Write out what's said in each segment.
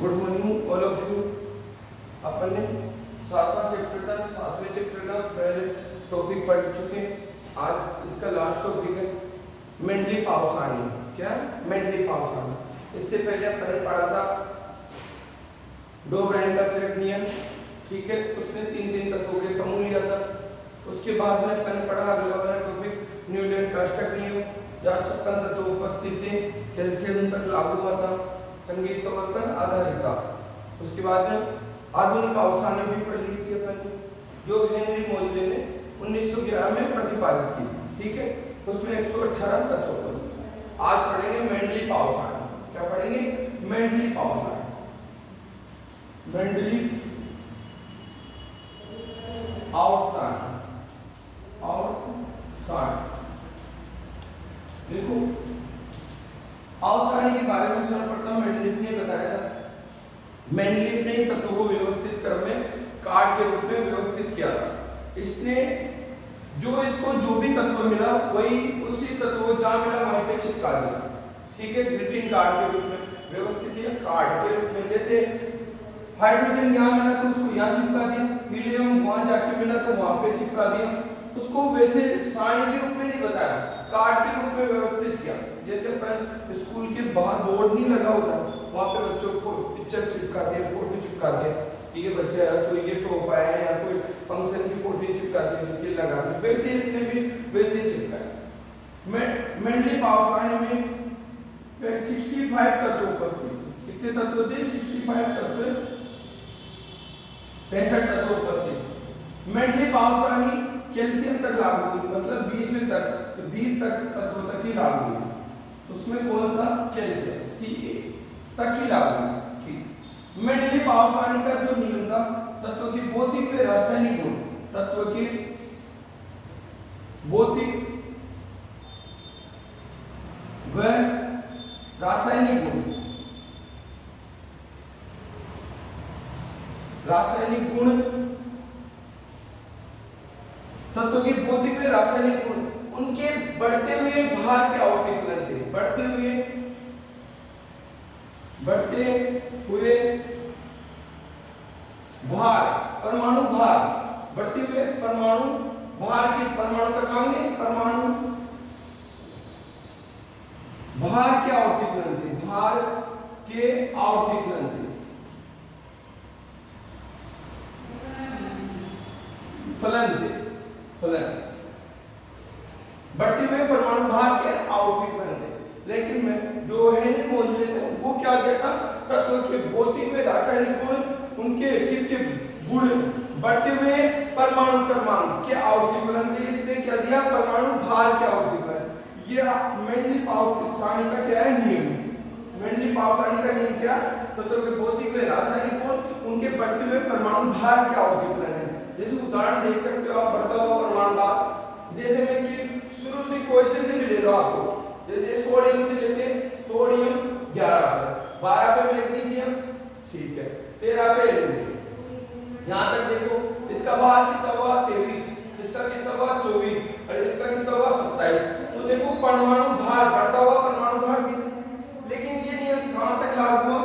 Good morning all of you. अपन ने सातवें चैप्टर का पहले टॉपिक पढ़ चुके हैं। आज इसका लास्ट टॉपिक है मेंडली पावसानी। क्या है मेंडली पावसानी? इससे पहले अपन ने पढ़ा था डोब्राइन का थ्रेड नियम। ठीक है, उसने तीन तत्वों के समूह लिया था। उसके बाद में अपन ने पढ़ा अगला वाला टॉपिक न्यूटन का अष्टक नियम, जहाँ 56 तत्व उपस्थित थे, कैल्शियम तक लागू हुआ था, संगीत सवर पर आधारित था। उसके बाद में आधुनिक अवसाने भी पढ़ ली थी अपन ने, जो हेनरी मोजले ने 1911 में प्रतिपादित की थी। ठीक है, उसमें 118 तत्व उपस्थित। आज पढ़ेंगे मेंडली पावसानी। क्या पढ़ेंगे? मेंडली पावसानी। मेंडली पावसानी देखो, पावसानी के बारे में सर्वप्रथम मेंडलीफ ने बताया था। मेंडलीफ ने तत्वों को व्यवस्थित क्रम में कार्ड के रूप में व्यवस्थित किया था। इसने इसको जो भी तत्व मिला वही उसी तत्व को जहां मिला वहीं पे चिपका दिया। ठीक है, ग्रीटिंग कार्ड के रूप में व्यवस्थित किया, कार्ड के रूप में। जैसे हाइड्रोजन यहाँ मिला तो उसको यहाँ चिपका दिया, हीलियम वहां जाके मिला तो वहां पे चिपका दिया। उसको वैसे सारणी के रूप में नहीं बताया, कार्ड के रूप में व्यवस्थित किया। जैसे अपन स्कूल के बाहर बोर्ड नहीं लगा होता, वहां पे बच्चों को पिक्चर चिपका दिया, फोटो चिपका दिया कि ये बच्चा है तो ये टॉप आया है, या कोई फंक्शन की फोटो चिपका दी, लगा दी। वैसे इसने भी वैसे चिपकाया। मेंडली पावसानी में 65 तत्व उपस्थित। कितने तत्व थे? 65 तत्व, 65 तत्व उपस्थित। मेंडली पावसानी कैल्शियम तक लागू हुई, मतलब 20वें तक, तो 20 तक तत्व तक ही लागू हुई। उसमें कौन था? कैल्शियम, Ca तक ही लागू हुई। ठीक, मेंडली पावसानी का जो नियम था, तत्व की भौतिक व रासायनिक गुण, तत्व के भौतिक व रासायनिक गुण, तत्व के भौतिक व रासायनिक गुण, उनके बढ़ते हुए भार के अवतिप्लन थे। बढ़ते हुए भार, परमाणु भार, बढ़ते हुए परमाणु भार के, परमाणु क्रमांक नहीं, परमाणु भार के अवतिप्लन थे, भार के अवतिप्लन थे। फलन थे, फलन, बढ़ते हुए परमाणु भार के अवतिप्लन थे। लेकिन में जो हेनरी मोजले ने वो क्या देखा? तत्व के भौतिक व रासायनिक गुण, उनके किसके गुण बढ़ते हुए परमाणु क्रमांक के अवतिप्लन थे। इसने क्या दिया? परमाणु भार के अवतिप्लन। ये मेंडली पावसानी का क्या है? नियम। मेंडली पावसानी का नियम क्या? तत्व के भौतिक व रासायनिक गुण, उनके बढ़ते हुए परमाणु भार के अवतिप्लन है। जैसे उदाहरण देख सकते हो आप, बढ़ता हुआ परमाणु भार। जैसे मैं कि शुरू से क्वेश्चन से भी ले लो आपको, जैसे सोडियम से लेते हैं, सोडियम 11 पे, 12 पे मैग्नीशियम, ठीक है, 13 पे एल्यूमिनियम। यहाँ तक देखो, इसका भार कितना हुआ? 23, इसका कितना हुआ? 24, और इसका कितना हुआ? 27। तो देखो परमाणु भार बढ़ता हुआ, परमाणु भार गिर। लेकिन ये नियम कहाँ तक लागू हुआ?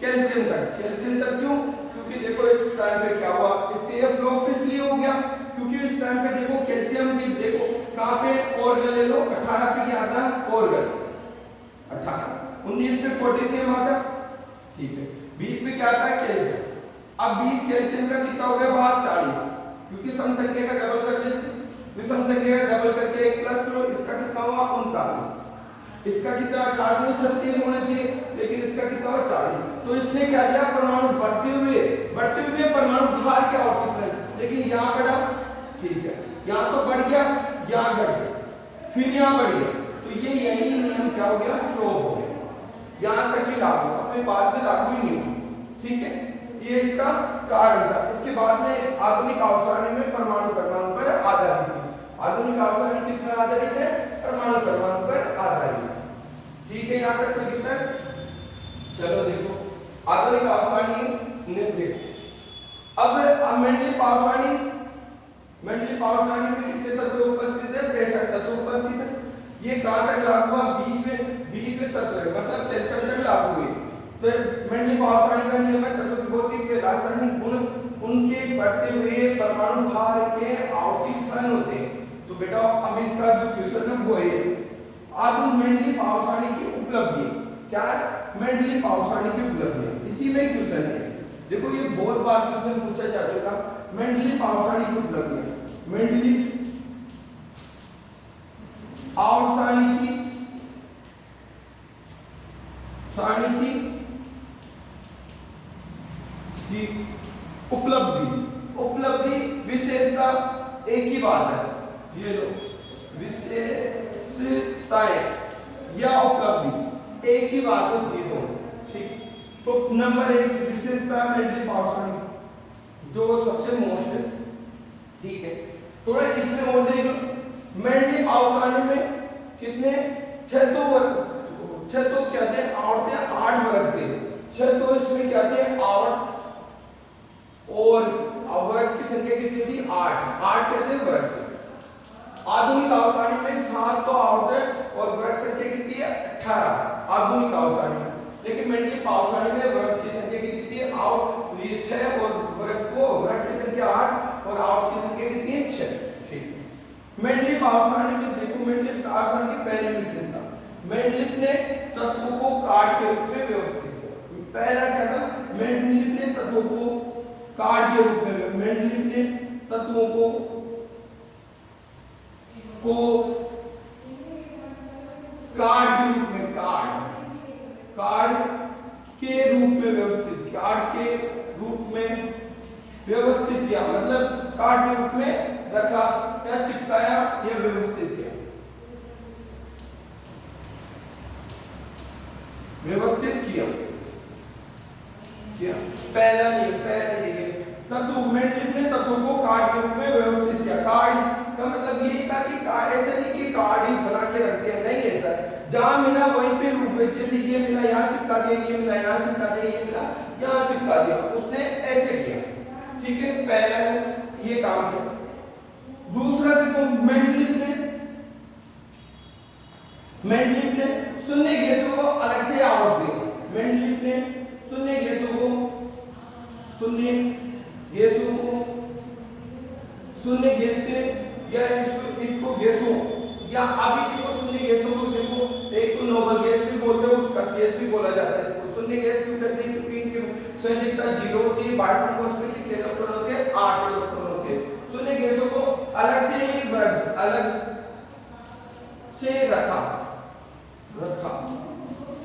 कैल्शियम तक। कैल्शियम तक क्यों? क्योंकि देखो इस टाइम पे क्या हुआ? इसके फ्लॉप इसलिए हो गया क्योंकि इस टाइम पे देखो कैल्शियम की, देखो कहाँ पे ऑर्गन ले लो, 18 पे क्या आता है? ऑर्गन 18, 19 पे पोटेशियम आता है, ठीक है, 20 पे क्या आता है? कैल्शियम। अब 20 कैल्शियम का कितना हो गया? भार 40, क्योंकि सम संख्या का डबल कर लेते, विषम संख्या का डबल करके एक प्लस करो, इसका कितना हुआ? 39, इसका कितना? 18 में 36 होना चाहिए, लेकिन इसका कितना हुआ? 40। तो इसने क्या दिया? परमाणु बढ़ते हुए परमाणु भार के अवतिप्लन। लेकिन यहाँ बढ़ा, ठीक है, यहाँ तो बढ़ गया, यहाँ घट गया, फिर यहाँ बढ़ गया, तो ये यही नियम क्या हो गया? फ्लॉप हो गया। यहाँ तक ही लागू, अपने बाद में लागू ही नहीं हुआ। ठीक है, ये इसका कारण था। इसके बाद में आधुनिक अवसानी में परमाणु क्रमांक पर आधारित है। आधुनिक अवसानी किस पर आधारित है? परमाणु क्रमांक पर आधारित है। ठीक है, यहाँ तक कोई दिक्कत? चलो देखो आधुनिक अवसानी ने देखो। अब मेंडली पावसानी में कितने तत्व उपस्थित है? 65 तत्व उपस्थित है। ये कहां तक लागू हुआ? 20वें तत्व है, मतलब कैल्शियम तक लागू हुई। तो मेंडलीव पावसानी का नियम है तत्व के भौतिक व रासायनिक गुण उनके बढ़ते हुए परमाणु भार के आवृत्ति फलन होते हैं। तो बेटा अब इसका जो क्वेश्चन है वो है आधुनिक मेंडलीव पावसानी की उपलब्धि क्या है? मेंडलीव पावसानी की उपलब्धि, इसी में क्वेश्चन है। देखो ये बहुत बार क्वेश्चन पूछा जा चुका। मेंडलीव पावसानी की उपलब्धि, मेंडलीव पावसानी की उपलब्धि विशेषता एक ही बात है, ये लो विशेषताएं या उपलब्धि एक ही बात होती है। ठीक, तो नंबर 1 विशेषता मेंडलीव पावसानी जो सबसे मोस्ट है। ठीक है, थोड़ा इसमें और देख लो। मेंडलीव पावसानी में कितने 6 तो क्या थे आवर्त 8 वर्ग थे। 6 तो इसमें क्या थे आवर्त और वर्ग की संख्या कितनी थी 8 क्या थे वर्ग थे। आधुनिक पावसानी में 7 तो आवर्त है और वर्ग संख्या कितनी है 18 आधुनिक पावसानी। लेकिन मेंडलीव पावसानी में वर्ग की संख्या कितनी थी आवर्त ये 6 और वर्ग की संख्या 8 और आवर्त की संख्या कितनी है 6। ठीक, मेंडलीव पावसानी में देखो मेंडलीव पावसानी की पहली विशेषता, मेंडलीव ने तत्वों को कार्ड के रूप में व्यवस्थित किया। पहला क्या था? मेंडलीव ने तत्वों को कार्ड के रूप में, मेंडलीव ने तत्वों को कार्ड के रूप में व्यवस्थित किया, मतलब कार्ड के रूप में रखा या चिपकाया या व्यवस्थित किया। पहला नियम तत्व, मेंडलीव ने तत्वों को कार्ड के रूप में व्यवस्थित किया। कार्ड का मतलब यही था कि कार्ड ऐसा नहीं कि कार्ड ही बना के रखते हैं, नहीं ऐसा है। जहां मिला वहीं पे रूप में, जैसे ये मिला यहाँ चिपका दिया, ये मिला यहाँ चिपका दिया, ये मिला यहाँ चिपका दिया, उसने ऐसे किया। ठीक है, पहला ये काम किया। दूसरा देखो मेंडलीव ने शून्य गैसों को अलग से आवर्त दिया। मेंडलीव ने शून्य गैसों को शून्य गैस के या इसको गैसों या अभी देखो शून्य गैसों को देखो, एक तो नोबल गैस भी बोलते हो, उत्कर्ष गैस भी बोला जाता है। इसको शून्य गैस क्यों कहते हैं? क्योंकि इनकी संयोजकता 0 होती है, बाहर उसमें कितने इलेक्ट्रॉन होते हैं 8 इलेक्ट्रॉन होते हैं। शून्य गैसों को अलग से रखा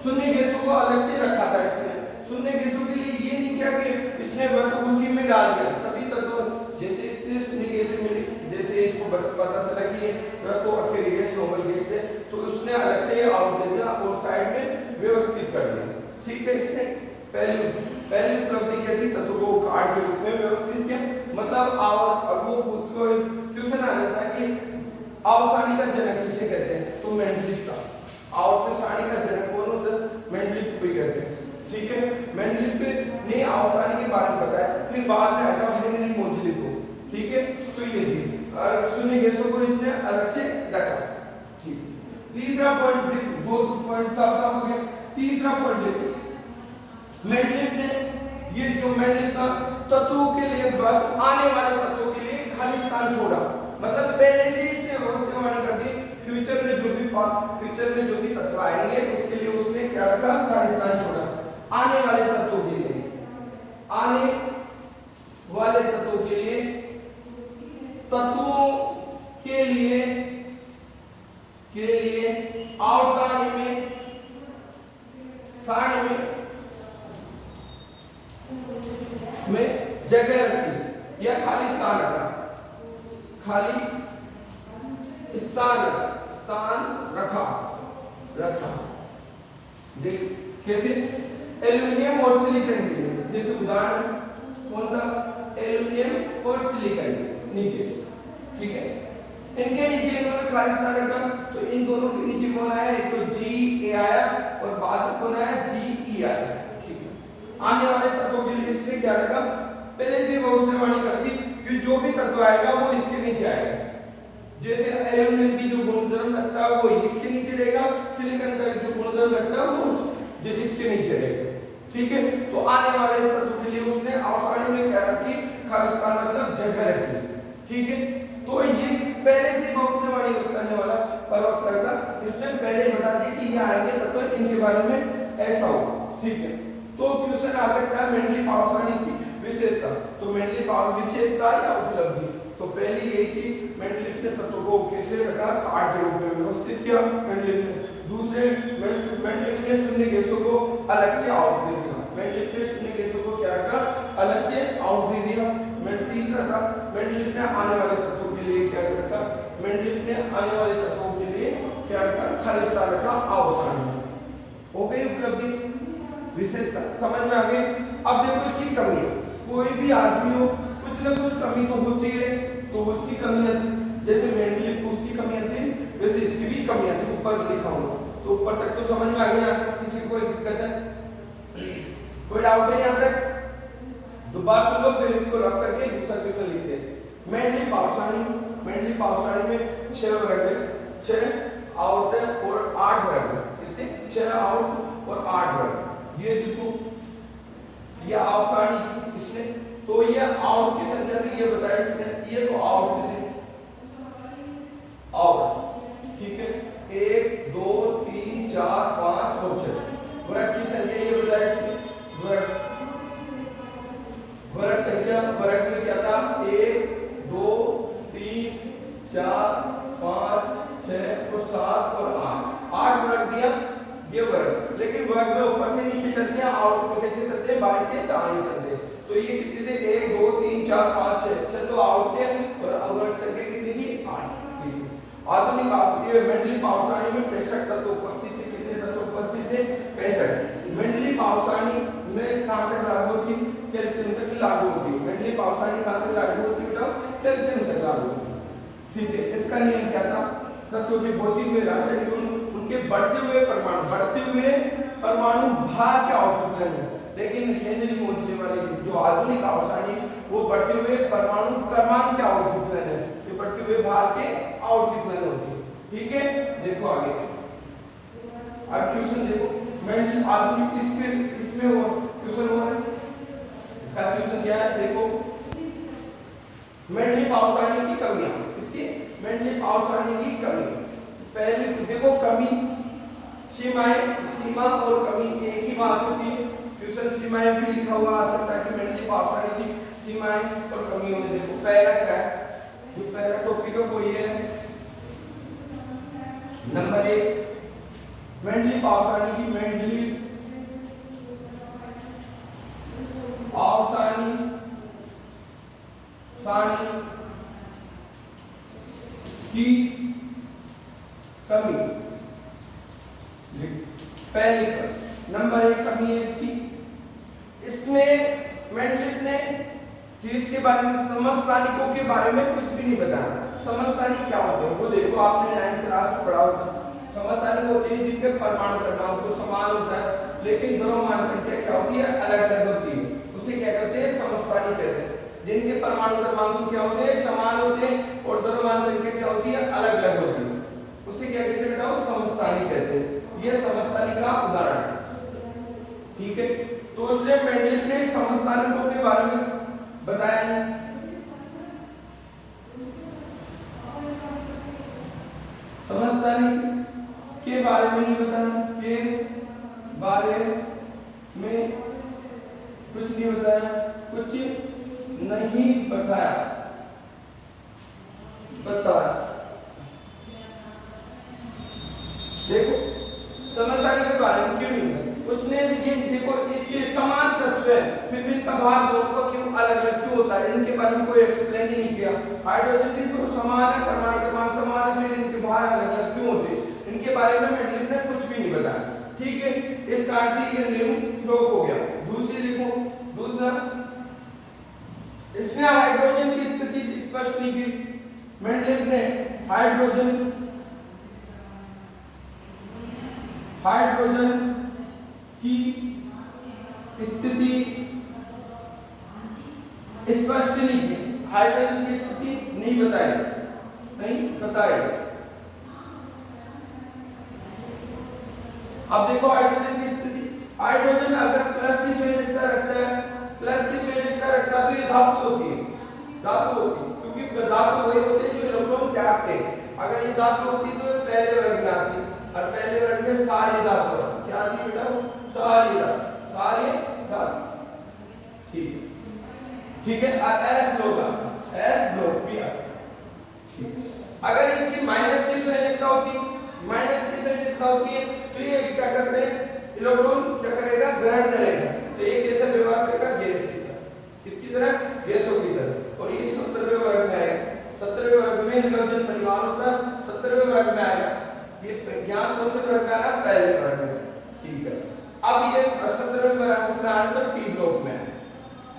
शून्य गैसों को अलग से रखा था इसने। शून्य गैसों के लिए ये नहीं किया कि इसने वर्ग उसी में डाल दिया सभी तत्वों, जैसे इसने शून्य गैस मिली, जैसे इसको पता चला कि तो अकेली गैस नॉर्मल गैस है, तो उसने अलग से आवर्त दे दिया और साइड में व्यवस्थित कर दिया। ठीक है, इसने पहली उपलब्धि क्या थी? तत्वों को कार्ड के रूप में व्यवस्थित किया। मतलब अब वो क्वेश्चन आ जाता है कि आवर्त का जनक किसे कहते हैं? तो मेंडलीव का। आवर्त सारणी का जनक कौन होता है? मेंडलीव को कहते हैं। ठीक है, मेंडलीव ने आवर्त सारणी के बारे में बताया, फिर बाद में आता है हेनरी मोज़ेले को। ठीक है, तो ये थी शून्य गैसों को इसने अलग से रखा। ठीक, तीसरा पॉइंट, दो पॉइंट साफ हो गए। तीसरा पॉइंट देखो, मेंडलीव ने ये जो मेंडलीव का तत्वों के लिए आने वाले तत्वों के लिए खाली स्थान छोड़ा। मतलब पहले से इसने भविष्यवाणी कर दी, फ्यूचर में जो भी तत्व आएंगे उसके लिए उसने क्या रखा? खाली स्थान छोड़ा। आने वाले तत्वों के लिए आवर्त सारणी में जगह रखी या खाली स्थान रखा। देख कैसे? एल्युमिनियम और सिलिकॉन के लिए, जैसे उदाहरण कौन सा? एल्युमिनियम और सिलिकॉन नीचे। ठीक है, इनके नीचे इन्होंने खाली स्थान रखा, तो इन दोनों के नीचे कौन आया? एक तो Ge आया और बाद में कौन आया? Ge आया। ठीक है, आने वाले तत्वों के लिए इसने क्या रखा? पहले से भविष्यवाणी कर दी कि जो भी तत्व आएगा वो इसके नीचे आएगा। जैसे एल्युमिनियम की जो गुणधर्म रखता है वो इसके नीचे रहेगा, सिलिकॉन का जो गुणधर्म रखता है वो जो इसके नीचे रहेगा। ठीक है, तो आने वाले तत्व के लिए उसने अवसानी में क्या रखी, खालिस्तान मतलब जगह रखी। ठीक है, तो ये पहले से भविष्यवाणी करने वाला प्रवक्ता था, इसने पहले बता दिया कि ये आएंगे तत्व, इनके बारे में ऐसा होगा। ठीक है, तो क्वेश्चन आ सकता है मेंडलीफ अवसानी की विशेषता। तो मेंडलीफ विशेषता या उपलब्धि, तो पहली यही थी मेंडलीफ ने तत्व को कैसे रखा, कार्ड के रूप में व्यवस्थित किया मेंडलीफ ने। दूसरे मेंडलीफ ने शून्य गैसों को अलग से आउट दे दिया, मेंडलीफ ने शून्य गैसों को क्या रखा, अलग से आउट दे दिया। तीसरा था मेंडलीफ ने आने वाले तत्वों के लिए क्या रखा, मेंडलीफ ने आने वाले तत्वों के लिए क्या रखा, खालिस्तान रखा अवसानी। हो गई उपलब्धि विशेषता, समझ में आ गई। अब देखो इसकी कमी, कोई भी आदमी हो कुछ ना कुछ कमी तो होती है, तो उसकी कमियां थी, जैसे मेंडलीफ को उसकी कमियां थी वैसे इसकी भी कमियां थी, ऊपर लिखा हुआ। तो ऊपर तक तो समझ में आ गया, यहाँ तक किसी को कोई दिक्कत है, कोई डाउट है यहाँ तक? तो बात सुन लो, फिर इसको रख करके दूसरा क्वेश्चन लिखते हैं। मेंडलीफ अवसानी, मेंडलीफ अवसानी में 6 वर्ग है, 6 आउट और 8 वर्ग है, कितने, 6 आउट और 8 वर्ग। ये देखो ये अवसानी इसने, तो ये आउट की संख्या थी, ये बताया इसने, ये तो आउट थे, आउट। ठीक है, 1 2 3 4 5 और 6 वर्ग की संख्या ये बताया इसने, वर्ग संख्या, वर्ग में क्या था, 1 2 3 4 5 6 और 7 और 8 वर्ग दिया, ये वर्ग। लेकिन वर्ग में ऊपर से नीचे चलते हैं, आउट में कैसे चलते हैं, बाएं से दाएं चलते हैं। तो ये कितने थे, 1 2 3 4 5 6 तो आउट थे, और वर्ग संख्या कितनी थी, 8। ठीक है, आधुनिक मेंडलीफ अवसानी में 65 तत्व उपस्थित थे, कितने तत्व उपस्थित थे, 65। मेंडलीफ अवसानी में कहां तक लागू होती, कैल्शियम तक लागू होती है। मेंडलीफ अवसानी कहां तक लागू होती है, कैल्शियम तक लागू होती है। ठीक है, इसका नियम क्या था, तत्वों के भौतिक व रासायनिक गुण, उनके बढ़ते हुए परमाणु भार के आउटपुट है। लेकिन हेनरी मोदी वाले जो आधुनिक अवसानी, वो बढ़ते हुए परमाणु क्रमांक के आउटपुट है, ये बढ़ते हुए भार के आउटपुट होती है। ठीक है, देखो आगे, अब क्वेश्चन देखो, मेंडलीफ आधुनिक इसमें हुआ क्वेश्चन हुआ है, इसका क्वेश्चन क्या है, देखो मेंडलीफ अवसानी की कमियां, इसकी मेंडलीफ अवसानी की कमी। पहली देखो कमी, सीमा और कमी एक ही बात होती है। क्वेश्चन सीमाएं भी लिखा हुआ आ सकता है कि मेंडलीफ अवसानी की सीमाएं और कमी होने। देखो पहला क्या है, जो पहला टॉपिक है वो ये है, नंबर 1 मेंडलीफ अवसानी की, मेंडलीफ अवसानी की कमी। पहली नंबर 1 कमी है इसकी, इसमें मेंडलीफ ने कि इसके बारे में समस्थानिकों के बारे में कुछ भी नहीं बताया। समस्थानिक क्या होते हैं वो देखो, आपने 9th क्लास में पढ़ा होगा। समस्थानिक होते हैं जिनके परमाणु क्रमांक तो समान होता है, लेकिन द्रव्यमान संख्या क्या होती है, अलग अलग होती है, उसे क्या कहते हैं, समस्थानिक कहते हैं। जिनके परमाणु क्रमांक क्या होते हैं, समान होते हैं, और द्रव्यमान संख्या क्या होती है, अलग अलग होती है, उसे क्या कहते हैं बेटा, समस्थानिक कहते हैं। ये समस्थानिक का उदाहरण है। ठीक है, तो उसने मेंडलीफ ने समस्थानिकों के बारे में बताया नहीं, समस्थानिक के बारे में नहीं बताया, के बारे में कुछ नहीं बताया, कुछ नहीं बताया, देखो समस्थानिक के बारे में क्यों नहीं बताया, उसने ये देखो इसके समान तत्व है, विभिन्न का भाग दोनों का क्यों अलग अलग क्यों होता है, इनके बारे में कोई एक्सप्लेन ही नहीं किया। हाइड्रोजन भी तो समान है, परमाणु क्रमांक समान है, फिर इनके भाग अलग अलग क्यों होते हैं, इनके बारे में मेंडलीफ ने कुछ भी नहीं बताया। ठीक है, इस कारण से ये नियम फ्लॉप हो गया। दूसरी देखो, दूसरा इसने हाइड्रोजन की स्थिति स्पष्ट नहीं की। मेंडलीफ ने हाइड्रोजन की स्थिति स्पष्ट नहीं की, हाइड्रोजन की स्थिति नहीं बताई। अब देखो हाइड्रोजन की स्थिति, हाइड्रोजन अगर प्लस की संयोजकता रखता है, प्लस की संयोजकता रखता है, तो ये धातु होती है, धातु होती है, क्योंकि धातु वही होते हैं जो इलेक्ट्रॉन त्यागते हैं। अगर ये धातु होती तो पहले वर्ग में आती, और पहले वर्ग में सारी धातु क्या आती बेटा, सारी धातु, सारी धातु, ठीक है, ठीक है। एस ब्लॉक का एस ब्लॉक भी आता, ठीक है। अगर इसकी माइनस की संयोजकता होती, माइनस की संयोजकता होती है, तो ये क्या करते हैं, इलेक्ट्रॉन क्या करेगा, ग्रहण करेगा, तो ये कैसे व्यवहार करेगा, गैस की तरह, किसकी तरह, गैसों की तरह। और ये 70वें वर्ग में आएगा, 70वें वर्ग में हाइड्रोजन परिवार होता है, 70वें वर्ग में आएगा। ये ज्ञान कौन से वर्ग का है, पहले वर्ग में, ठीक है। अब ये 70वें वर्ग में आने तो पी ब्लॉक में,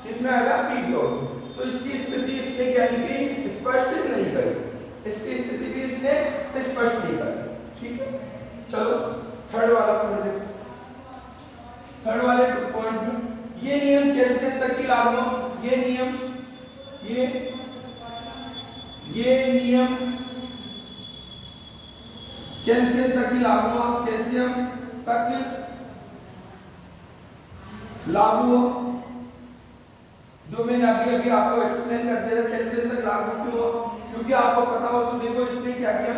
किसमें आएगा, पी ब्लॉक। तो इसकी स्थिति इसने क्या लिखी, स्पष्ट नहीं करी, इसकी स्थिति भी इसने स्पष्ट नहीं करी, ठीक है। चलो थर्ड वाला पॉइंट देखो, थर्ड वाले पॉइंट में ये नियम कैल्शियम तक ही लागू हो, ये नियम, ये नियम कैल्शियम तक ही लागू हो, कैल्शियम तक लागू हो, जो मैंने अभी अभी आपको एक्सप्लेन कर दिया, कैल्शियम तक लागू क्यों हो, क्योंकि आपको पता हो तो देखो इसने क्या किया,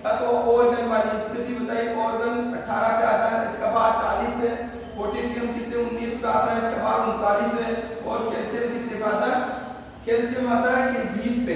तो ऑर्गन वाली स्थिति बताई, ऑर्गन 18 पे आता है, इसका भार 40 है, पोटेशियम कितने 19 पे आता है, इसका भार 39 है, और कैल्शियम कितने पे आता है, कैल्शियम आता है कि 20 पे,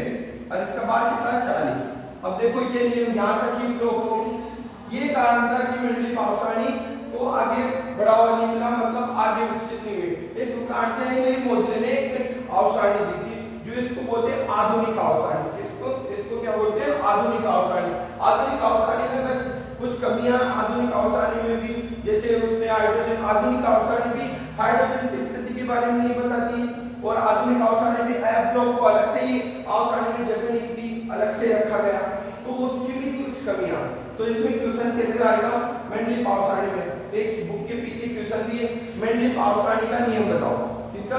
और इसका भार कितना है, 40। अब देखो ये नियम यहाँ तक ही फ्लो हो गई, ये कारण था कि मेंडली पावसानी को आगे बढ़ावा नहीं मिला, मतलब आगे विकसित नहीं हुई। इस कारण से हेनरी मोजले ने एक आवसानी दी थी, जो इसको बोलते हैं आधुनिक आवसानी, इसको क्या बोलते हैं, आधुनिक आवसानी। आधुनिक आवसानी में बस कुछ कमियां आधुनिक आवसानी में भी, जैसे उसने हाइड्रोजन, आधुनिक आवसानी भी हाइड्रोजन की स्थिति के बारे में नहीं बताती, और आधुनिक आवसानी में एफ ब्लॉक को अलग से ही आवसानी में जगह नहीं दी, अलग से रखा गया, तो उसकी भी कुछ कमियां। तो इसमें क्वेश्चन कैसे आएगा, मेंडली पावसानी में एक बुक के पीछे क्वेश्चन दिए, मेंडली पावसानी का नियम बताओ, किसका,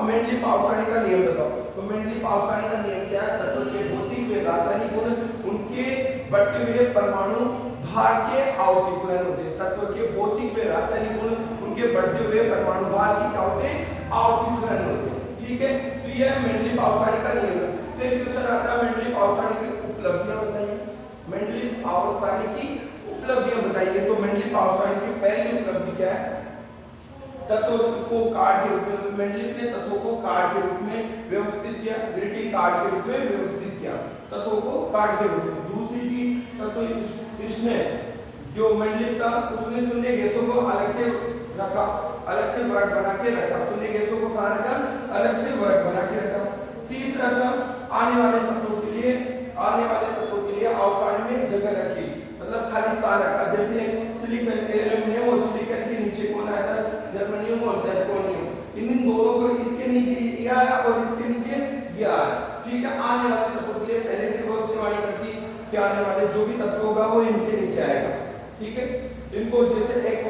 मेंडली पावसानी का नियम बताओ। तो मेंडली पावसानी का नियम क्या है, तत्व के भौतिक व रासायनिक गुण उनके बढ़ते हुए परमाणु भार के आवर्तीकरण होते हैं, तत्व के भौतिक व रासायनिक गुण उनके बढ़ते हुए परमाणु भार के क्या होते हैं, आवर्तीकरण होते हैं, ठीक है। तो यह मेंडली पावसानी का नियम है। फिर क्वेश्चन आता है मेंडली पावसानी की उपलब्धियां बताइए, मेंडली पावसानी की उपलब्धियां बताइए। तो मेंडली पावसानी की पहली उपलब्धि क्या है, तत्व को कार्ड के रूप में, मेंडली ने तत्वों को कार्ड के रूप में व्यवस्थित किया, ग्रीटिंग कार्ड के रूप में व्यवस्थित किया, तत्वों को कार्ड के रूप में। दूसरी चीज तत्व इसने जो मेंडली था उसने शून्य गैसों को अलग से रखा, अलग से वर्ग बना के रखा, शून्य गैसों को कहां रखा, अलग से वर्ग बना के रखा। तीसरा था आने वाले तत्वों के लिए, आने वाले तत्वों के लिए आवसानी में जगह रखी, मतलब खाली स्थान रखा, जैसे सिलिकॉन, एल्युमिनियम और सिलिकॉन के नीचे कौन आया था, जर्मेनियम और जर्कोनियम, इन दोनों को इसके नीचे ये आया और इसके नीचे ये आया, ठीक है। आने वाले तत्वों के लिए पहले से भविष्यवाणी करती कि आने वाले जो भी तत्व होगा वो इनके नीचे आएगा, ठीक है। इनको जैसे एक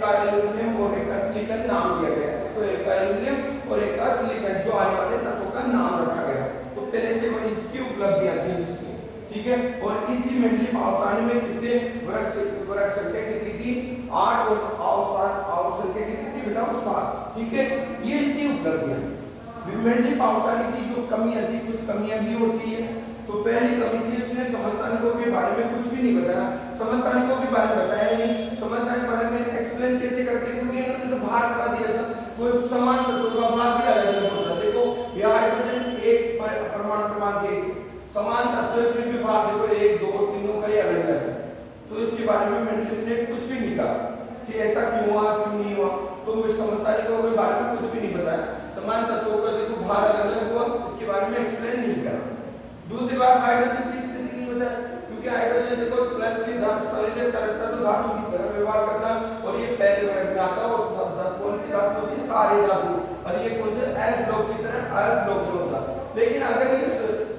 का एल्युमिनियम और एक का सिलिकॉन नाम दिया गया, तो एक का एल्युमिनियम और एक का सिलिकॉन जो आने वाले तत्वों का नाम रखा गया, तो पहले से वो इसकी उपलब्धियां थी इसमें, ठीक है। और इसी मेंडली पावसानी में कितने वर्ग संख्या कितनी थी, 8, और आवसंख्या कितनी थी बेटा, 7, ठीक है। ये इसकी उपलब्धियां। मेंडली पावसानी की जो कमियां थी, कुछ कमियां भी होती है। तो पहली कमी थी इसने समस्थानिकों के बारे में कुछ भी नहीं बताया, समस्थानिकों के बारे में बताया नहीं, समस्थानिक के बारे में एक्सप्लेन कैसे करते हैं, क्योंकि इन्होंने तो भार बता दिया था, कोई समान तत्वों का भार भी अलग अलग होता है। देखो यह हाइड्रोजन एक परमाणु क्रमांक 1, समान तत्व फिर भी भार देखो 1, 2, तीनों का ही अलग अलग है, तो इसके बारे में मेंडलीव ने कुछ भी नहीं कहा कि ऐसा क्यों हुआ क्यों नहीं हुआ, तो समस्थानिकों के बारे में कुछ भी नहीं बताया, समान तत्वों का देखो भार अलग अलग हुआ, इसके बारे में एक्सप्लेन नहीं करा। दूसरी बात हाइड्रोजन की स्थिति नहीं बताया, क्योंकि हाइड्रोजन देखो प्लस की संयोजक तरह तो धातु की तरह व्यवहार करता है, और ये पहले वर्ग में आता है, और कौन सी धातु होती है, सारे धातु, और ये कौन से एस ब्लॉक की तरह एस ब्लॉक में होता है। लेकिन अगर ये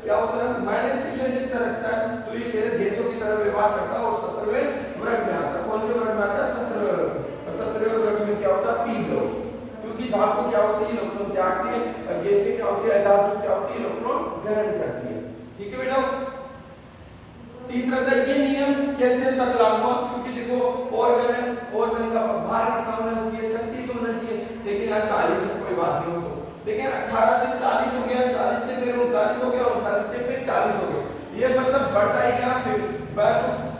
क्या होता है, माइनस की संयोजक रखता है, तो ये कैसे गैसों की तरह व्यवहार करता है, और 17वें वर्ग में आता है। कौन से वर्ग में आता है, 17वें वर्ग, और 17वें वर्ग में क्या होता है, पी ब्लॉक, क्योंकि धातु क्या होती है, इलेक्ट्रॉन त्यागती है, और गैसें क्या होती है, धातु क्या होती है, इलेक्ट्रॉन ग्रहण करती है, ठीक है बेटा। तीसरा था ये नियम कैल्शियम तक लागू हुआ, क्योंकि देखो ऑर्गन है, ऑर्गन का भार कितना होना 40 हो गए। ये मतलब बढ़ता ही गया, फिर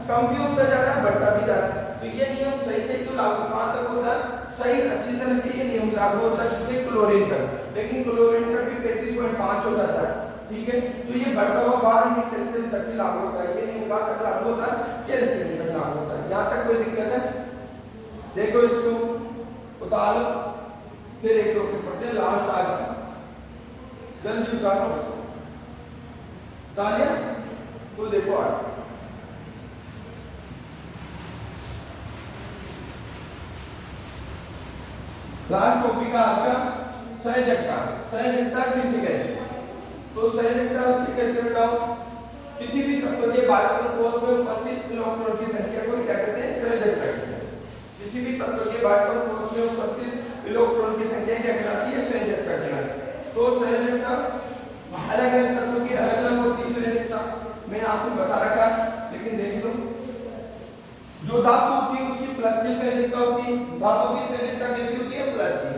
कम भी होता जा रहा है, बढ़ता भी जा रहा है। तो ये नियम सही से तो लागू कहाँ तक होता है, सही अच्छी तरह से ये नियम लागू होता है किसी क्लोरीन तक, लेकिन क्लोरीन का भी 35.5 हो जाता है, ठीक है। तो ये बढ़ता हुआ बाहर ये कैल्शियम तक ही लागू होता है, ये नियम कहाँ तक लागू होता है, कैल्शियम तक लागू होता है। यहाँ तक कोई दिक्कत है? देखो इसको उतारो, फिर एक रोके पड़ते लास्ट आ गया, जल्दी उतारो इसको, उतार लिया तो देखो आ लास्ट टॉपिक है आपका संयोजकता। संयोजकता किसे कहते हैं? तो संयोजकता उसे कहते हैं बताओ, किसी भी तत्व के बाहरी कोश में उपस्थित इलेक्ट्रॉन की संख्या को क्या कहते हैं, संयोजकता कहते हैं। किसी भी तत्व के बाहरी कोश में उपस्थित इलेक्ट्रॉन की संख्या क्या कहलाती है, संयोजकता कहलाती है। तो संयोजकता अलग अलग तत्वों की अलग अलग होती है संयोजकता, मैंने आपको बता रखा, लेकिन देख लो जो धातु होती है उसकी प्लस की संयोजकता होती है, धातु की संयोजकता कैसी होती है, प्लस की।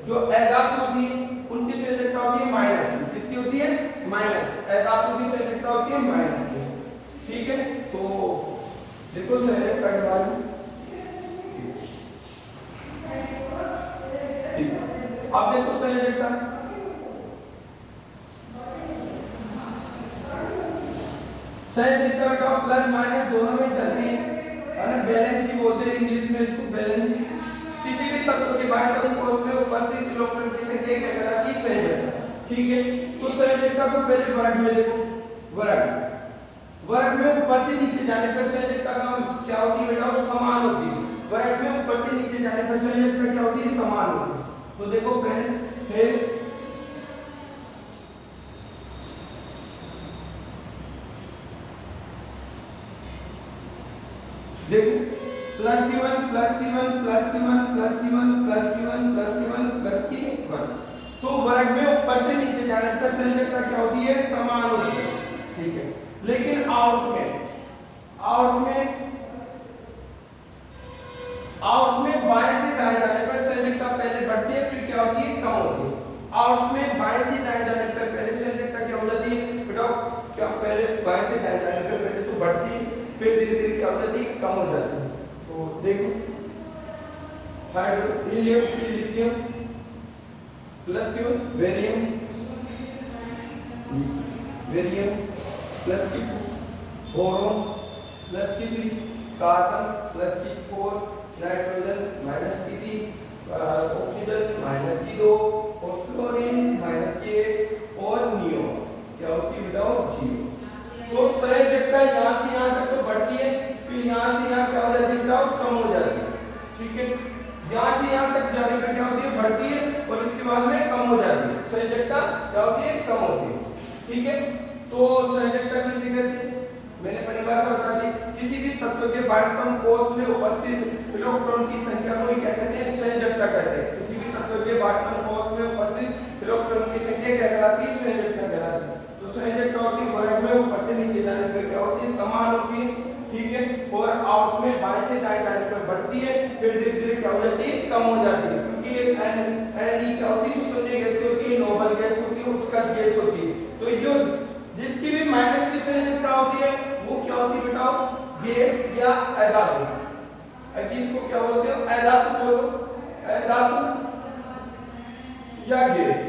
जो अधातु होती है उनकी संयोजकता होती है माइनस की, किसकी होती है, माइनस। अधातु की संयोजकता होती है माइनस की, ठीक है। तो देखो संयोजकता के बारे में, ठीक है। अब देखो संयोजकता, संयोजकता का प्लस माइनस दोनों में चलती है, बैलेंस ही बोलते हैं इंग्लिश में इसको, बैलेंस। किसी भी तत्व के बाहरी कोश में उपस्थित इलेक्ट्रॉन की संख्या क्या कहलाती है, संयोजकता, ठीक है। तो संयोजकता को पहले वर्ग में देखो, वर्ग में ऊपर से नीचे जाने पर संयोजकता का क्या होती है बेटा, समान होती है। वर्ग में ऊपर से नीचे जाने पर संयोजकता क्या होती है, समान होती है। तो देखो पहले है देखो plus T1 plus T1 plus T1 plus T1 plus T1 plus T1 plus T1। तो वर्ग में ऊपर से नीचे जाने पर संयोजकता क्या होती है, समान होती है, ठीक है। लेकिन आउट में बाएं से दाएं जाने पर संयोजकता पहले बढ़ती है, फिर क्या होती है, कम होती है। आउट में बाएं से दाएं जाने पर पहले संयोजकता क्या हो जाती है बेटा, क्या पहले बाएं से दाएं जाने से पहले तो बढ़ती है, फिर धीरे धीरे क्या हो जाती है, कम हो जाती है। तो देखो hydrogen lithium plus Q barium plus Q boron plus Q3 carbon plus Q4 nitrogen minus Q3 oxygen minus Q2 और फ्लोरीन माइनस K और नियोन क्या होती है बेटा, 0। तो संयोजकता यहाँ से यहाँ तक तो बढ़ती है, फिर यहाँ से यहाँ क्या हो जाती है बेटा, कम हो जाती है, ठीक है। यहाँ से यहाँ तक जाने पर क्या होती है, बढ़ती है, और इसके बाद में कम हो जाती है। संयोजकता क्या होती है, कम होती है, ठीक है। तो संयोजकता किसे कहते हैं, मैंने परिभाषा बता दी, किसी भी तत्व के बाह्यतम कोश में उपस्थित इलेक्ट्रॉन की संख्या को क्या कहते हैं, संयोजकता कहते हैं। किसी भी तत्व के बाह्यतम कोश में उपस्थित इलेक्ट्रॉन की संख्या क्या कहलाती है, संयोजकता कहलाती है। तो संयोजकता होती है वर्ग में ऊपर से नीचे जाने पर क्या होती है, समान होती है, ठीक है। और आउट में बाएं से दाएं जाने पर बढ़ती है, फिर धीरे धीरे क्या हो जाती है, कम हो जाती है, क्योंकि ये एन क्या होती है, शून्य गैस होती है, नोबल गैस होती है, उत्कर्ष गैस होती है। तो जो जिसकी भी माइनस की संयोजकता होती है वो क्या होती है बेटा, गैस या अधातु। इसको क्या बोलते हो, अधातु बोलो, अधातु या गैस।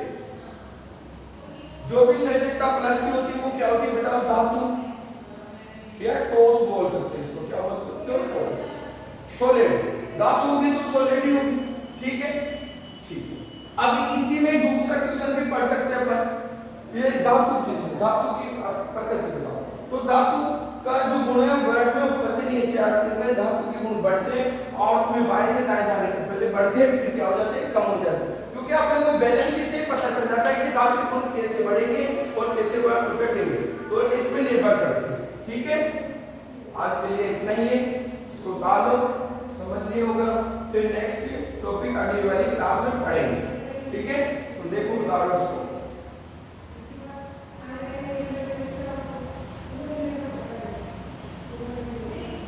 जो भी संयोजकता प्लस की होती है वो क्या होती है बेटा, धातु या ठोस बोल सकते हैं इसको, क्या बोल सकते हो, ठोस। सॉलिड धातु होगी तो सॉलिड ही होगी, ठीक है, ठीक है। अब इसी में दूसरा क्वेश्चन भी पढ़ सकते हैं अपन, ये धातु की प्रकृति बताओ। तो धातु का जो गुण है वर्ग में ऊपर से नीचे आते हैं, धातु के गुण बढ़ते हैं, और में बाएं से दाएं जाने के पहले बढ़ते हैं, फिर क्या हो जाते हैं, कम हो जाते हैं, क्योंकि अपन को बैलेंस से पता चल जाता है कि धातु के गुण कैसे बढ़ेंगे और कैसे घटेंगे, तो इस पे निर्भर करते हैं, ठीक है। आज के लिए इतना ही है, इसको डालो, समझ लिया होगा, फिर नेक्स्ट टॉपिक अगली वाली क्लास में पढ़ेंगे, ठीक है। तो देखो डालो इसको।